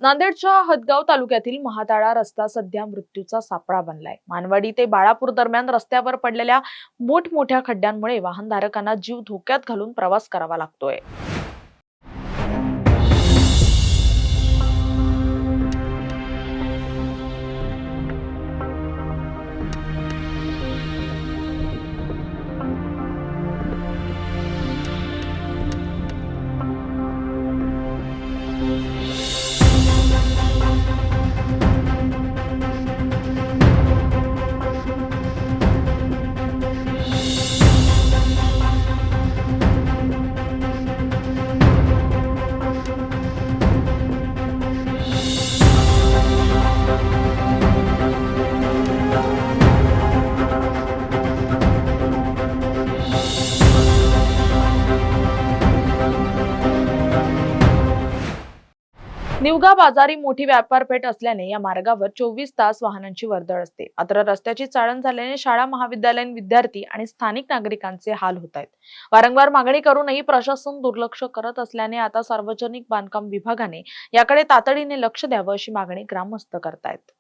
नांदेडच्या हदगाव तालुक्यातील महाताळा रस्ता सध्या मृत्यूचा सापळा बनलाय। मानवाडी ते बाळापूर दरम्यान रस्त्यावर पडलेल्या मोठमोठ्या खड्ड्यांमुळे वाहनधारकांना जीव धोक्यात घालून प्रवास करावा लागतोय। निवगा बाजारी मोठी व्यापारपेठ असल्याने या मार्गावर 24 तास वाहनांची वर्दळ असते। मात्र रस्त्याची चाळण झाल्याने शाळा महाविद्यालयीन विद्यार्थी आणि स्थानिक नागरिकांचे हाल होत आहेत। वारंवार मागणी करूनही प्रशासन दुर्लक्ष करत असल्याने आता सार्वजनिक बांधकाम विभागाने याकडे तातडीने लक्ष द्यावं अशी मागणी ग्रामस्थ करतायत।